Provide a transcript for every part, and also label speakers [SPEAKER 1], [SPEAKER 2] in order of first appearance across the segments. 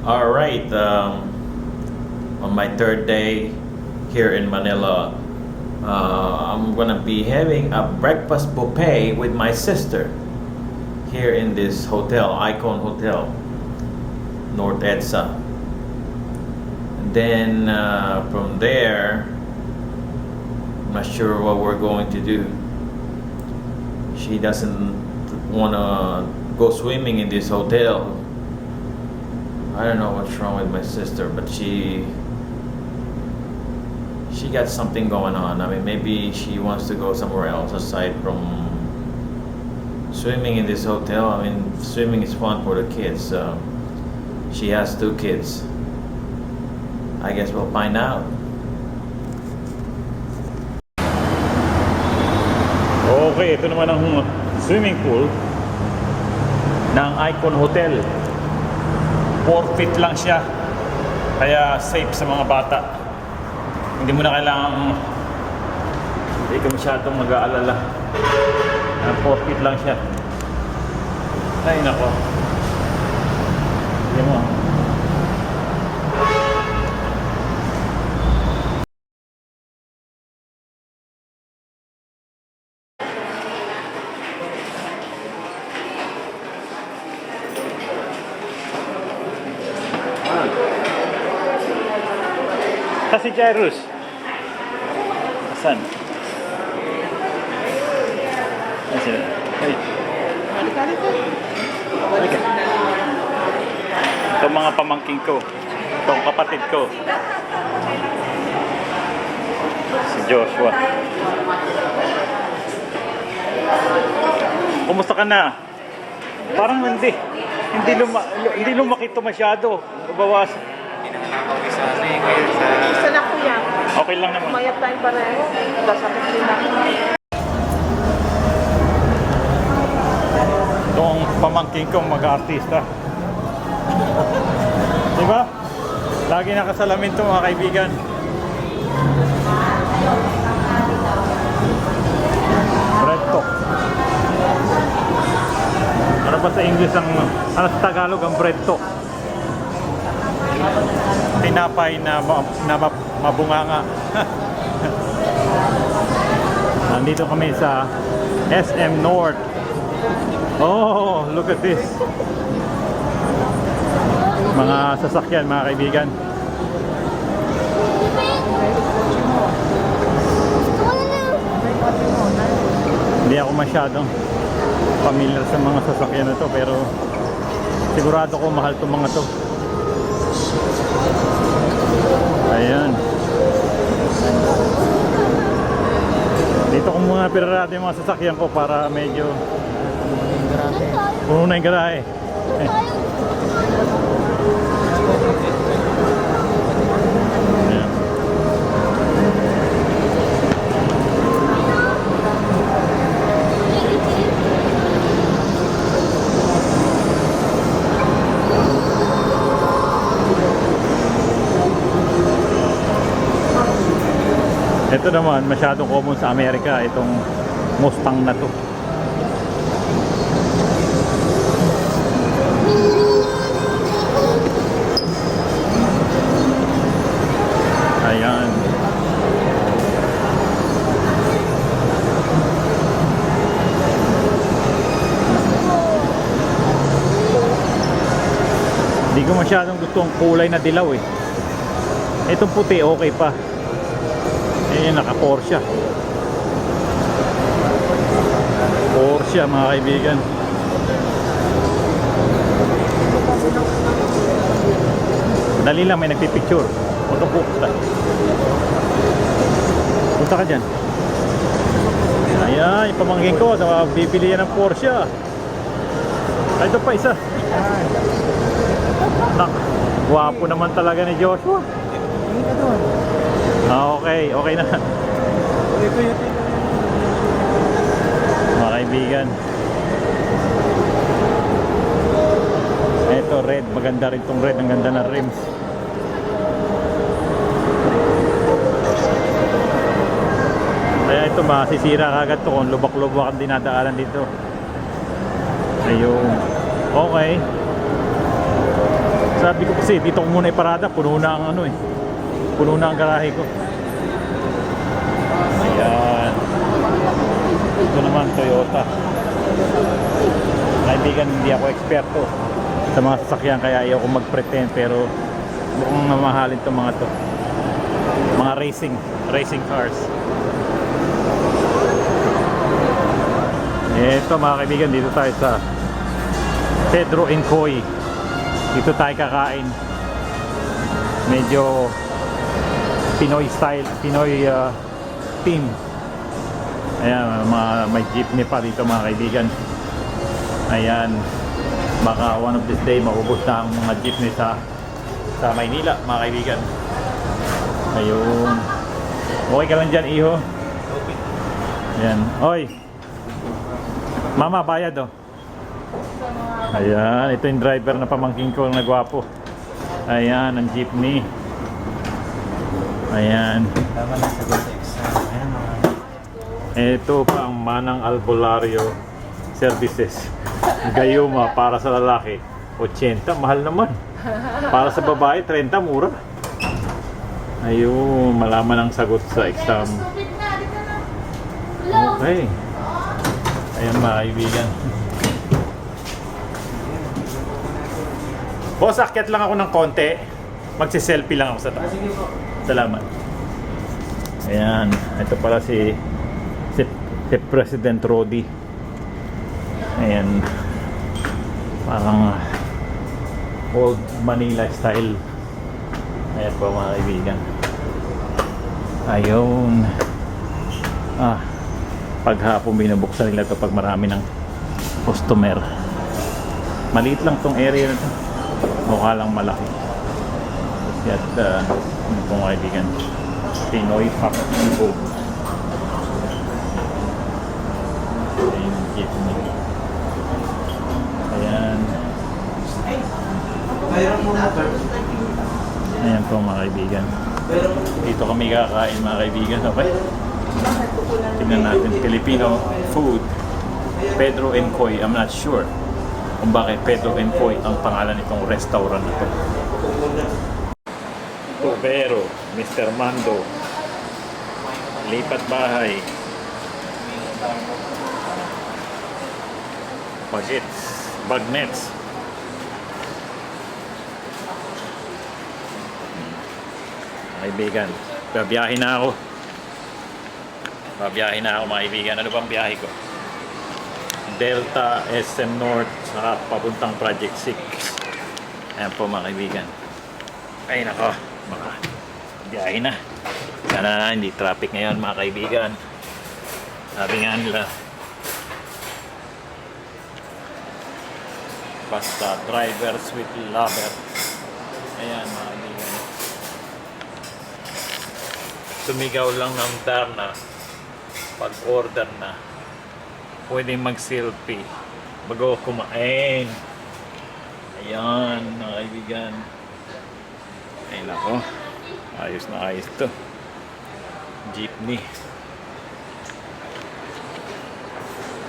[SPEAKER 1] All right. On my third day here in Manila, I'm gonna be having a breakfast buffet with my sister here in this hotel, Icon Hotel, North EDSA. Then from there, I'm not sure what we're going to do. She doesn't wanna go swimming in this hotel. I don't know what's wrong with my sister, but she got something going on. I mean, maybe she wants to go somewhere else aside from swimming in this hotel. I mean, swimming is fun for the kids. She has 2 kids. I guess we'll find out. Okay, ito naman ang swimming pool ng Icon Hotel. 4 feet lang siya, kaya safe sa mga bata. Hindi mo na kailangang, hindi ka masyadong mag-aalala. 4 feet lang siya. Ay nako, hindi mo. Si Jairus. Asan? Ayan sila. Hey. Halika. Ito mga pamangking ko. Itong kapatid ko. Si Joshua. Kumusta ka na? Parang hindi lumaki ito masyado. Bawas.
[SPEAKER 2] Isa na kuya.
[SPEAKER 1] Okay lang naman.
[SPEAKER 2] Umayat tayong pareho. Dasakit din ako.
[SPEAKER 1] Itong pamangking kong mag-artista. Diba? Lagi nakasalamin ito mga kaibigan. Bretto. Ano ba sa English ang, ano sa Tagalog ang bretto? Tinapay na mabunganga. Nandito kami sa SM North. Oh, look at this. Mga sasakyan mga kaibigan. Hindi ako masyadong familiar sa mga sasakyan na to, pero sigurado ko mahal itong mga to. Ayan. Dito ko muna pirarate yung mga sasakyan ko para medyo puno na yung garahe. Ayan. Ito naman masyadong common sa Amerika, itong Mustang na to. Ayan. Hindi ko masyadong gusto ang kulay na dilaw eh. Itong puti okay pa. Ayan, naka-Porsche. Porsche mga kaibigan. Dali lang, may nagpipicture. Punta. Punta ka dyan. Ayan, ipamangkin ko. Bibili yan ng Porsche. Ay, ito pa isa. Guwapo naman talaga ni Joshua. Okay na. Mga kaibigan, ito red, maganda rin tong red, ang ganda ng rims. Kaya ito masisira kagad to kung lubak-lubak ang dinadaanan dito. Ayun. Okay. Sabi ko kasi dito ko muna iparada, puno na ang ano eh. Puno na ang garahe ko. Ayan. Ito naman Toyota. Kaibigan, hindi ako eksperto sa mga sasakyan kaya ayaw ko mag-pretend, pero mukhang mamahalin itong mga to. Mga racing cars. Ito mga kaibigan, dito tayo sa Pedro and Coy. Dito tayo kakain. Medyo Pinoy style, Pinoy theme. Ayan, may jeepney pa dito mga kaibigan. Ayan, baka one of this day maubos na ang mga jeepney sa Maynila mga kaibigan. Ayun. Okay ka lang dyan, iho? Okay. Ayan. Oy! Mama, bayad oh. Ayan, ito yung driver na pamangkin ko na gwapo. Ayan, ang jeepney. Ayan.
[SPEAKER 3] Tama na sa good exam. Ayan mga.
[SPEAKER 1] Ito pa ang Manang Albulario Services. Gayuma para sa lalaki 80, mahal naman. Para sa babae 30, mura. Ayun, malaman ang sagot sa exam. Okay. Ayan mga kaibigan. Boss, akyat lang ako ng konti. Magsiselfie lang ako sa taas. Salamat. Ayan, ito pala si President Rodi. Ayan, parang old Manila style. Ayan po mga kaibigan. Ayun. Paghapon binubuksan nila ito pag marami ng customer. Maliit lang tong area na ito. Mukha lang malaki. At ano po mga kaibigan, Pinoy Pop Ibo. Ayan, jeepney. Ayan. Ayan po mga kaibigan. Dito kami kakain mga kaibigan. Okay? Tingnan natin. Filipino food. Pedro and Coy. I'm not sure kung bakit Pedro and Coy ang pangalan nitong restaurant na to. Tubero, Mr. Mando, lipat bahay, bagnets. Kaibigan, babiyahin na ako mga kaibigan. Ano bang biyahe ko? Delta, SM North, saka papuntang Project 6. Ayan po mga kaibigan. Ay nako, baka biyahe na. Sana hindi traffic ngayon mga kaibigan. Sabi nga nila, basta drivers with lover. Ayan mga kaibigan. Sumigaw lang ng Darna pag order na. Pwedeng mag-selfie bago kumain. Ayan mga kaibigan. Ay nako, ayos na ayos to. Jeepney.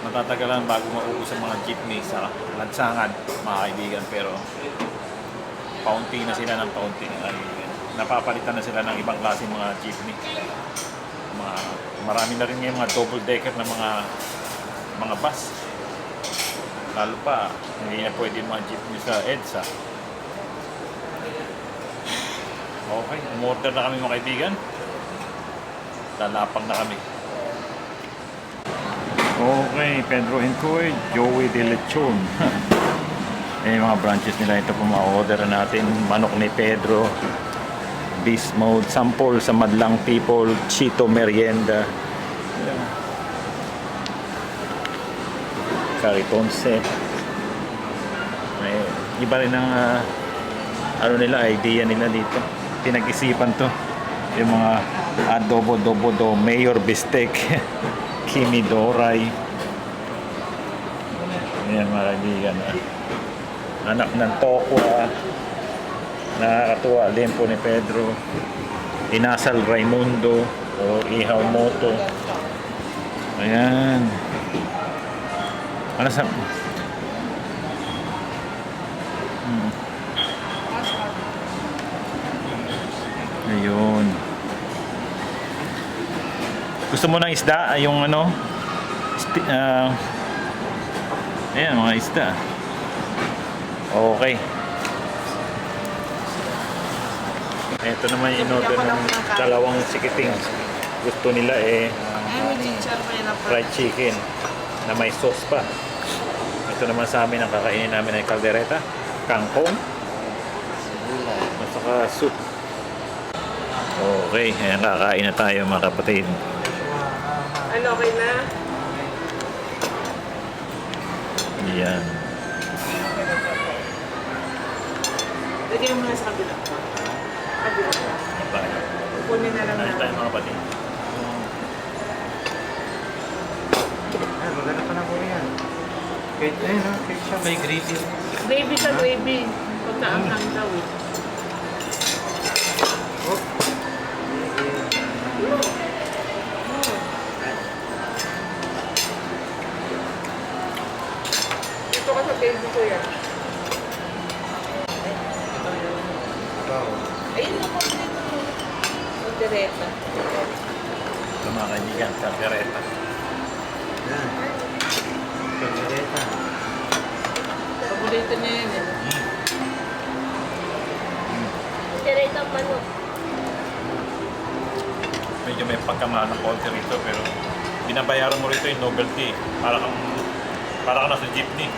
[SPEAKER 1] Matatagalan bago maubos ang mga jeepney sa lansangan mga kaibigan, pero paunti na sila ng paunti mga kaibigan. Napapalitan na sila ng ibang klase mga jeepney. Marami na rin yung mga double decker na mga bus. Lalo pa, hindi na pwede mga jeepney sa EDSA. Okay, umorder na kami mga kaibigan. Lalapang na kami. Okay, Pedro and Coy, Joey de Lechon. Mga branches nila. Ito po ma-order natin. Manok ni Pedro, Beast Mode, sample sa Madlang People, Chito Merienda, Caritonse. Iba rin ang ano nila, idea nila dito. Pinag-isipan to. Yung mga adobo do mayor bistec, Kimi Doray. Ayan mga kaibigan. Anak ng tokwa. Nakakatuwa din po ni Pedro. Inasal Raimundo o Ihaw Moto. Ayan. Ano sa... Ayun. Gusto mo ng isda? Yung ano? Ayan, mga isda. Okay. Ito naman yung in-order ng dalawang chikiting. Gusto nila
[SPEAKER 2] Ay, may ginger pa yun ang
[SPEAKER 1] fried chicken na may sauce pa. Ito naman sa amin ang kakainin namin ay caldereta, kangkong, at saka soup. Okay, ayan, kakain na tayo mga kapatid.
[SPEAKER 2] Ano, okay na?
[SPEAKER 1] Yan.
[SPEAKER 2] Lagyan mo muna sa kabila. Kabila.
[SPEAKER 1] Tayo.
[SPEAKER 2] Kunin na lang
[SPEAKER 1] Kain tayo
[SPEAKER 2] natin.
[SPEAKER 1] mga kapatid.
[SPEAKER 3] Ah, maganda pa na po yan. Kahit ayun, no? Kahit siya may gravy.
[SPEAKER 2] Gravy sa gravy. Pag naanghang daw eh.
[SPEAKER 3] Oh.
[SPEAKER 2] Ito ka sa gravy ko yan.
[SPEAKER 3] Wow.
[SPEAKER 2] Ayun na po dito. Ang direta.
[SPEAKER 1] Ito mga kaibigan, caldereta.
[SPEAKER 3] Yan. Caldereta.
[SPEAKER 2] Paborito niya yan eh.
[SPEAKER 4] Direct ang manok.
[SPEAKER 1] Medyo may pagkamahal ng konti rito pero binabayaran mo rito yung novelty. Para kang nasa jeepney.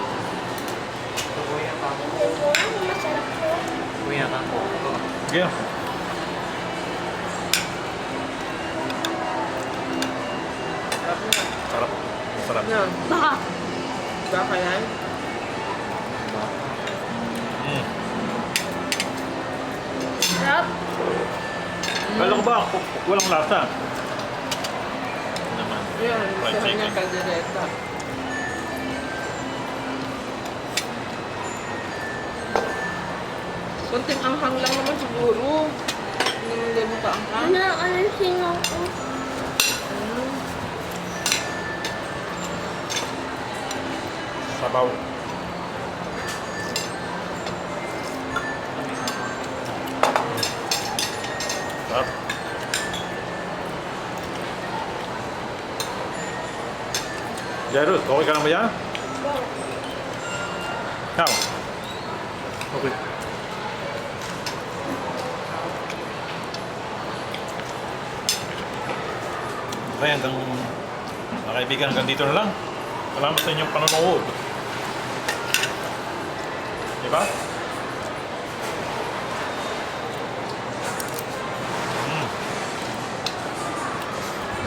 [SPEAKER 3] Ito, kuya ka po.
[SPEAKER 4] Wow, masarap po.
[SPEAKER 3] Kuya ka po.
[SPEAKER 1] Sige. Sarap. Sarap.
[SPEAKER 2] Yan.
[SPEAKER 4] Baka.
[SPEAKER 2] Baka yan.
[SPEAKER 1] Mm.
[SPEAKER 4] Sarap.
[SPEAKER 1] Kala ko ba walang lasa? Naman.
[SPEAKER 2] Yan.
[SPEAKER 1] Fried
[SPEAKER 2] Sarap niya
[SPEAKER 1] chicken.
[SPEAKER 2] kaldereta. Kunting anghang lang naman siguro. Hindi naman ganun ka-anghang.
[SPEAKER 4] Ano yung singaw ko?
[SPEAKER 1] Sabaw. Sarap. Jairus, okay ka lang ba yan? Ikaw? Okay. Okay, mga kaibigan, hanggang dito na lang. Salamat sa inyong panonood. Diba?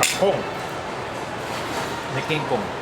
[SPEAKER 1] Kangkong.
[SPEAKER 3] May king kong.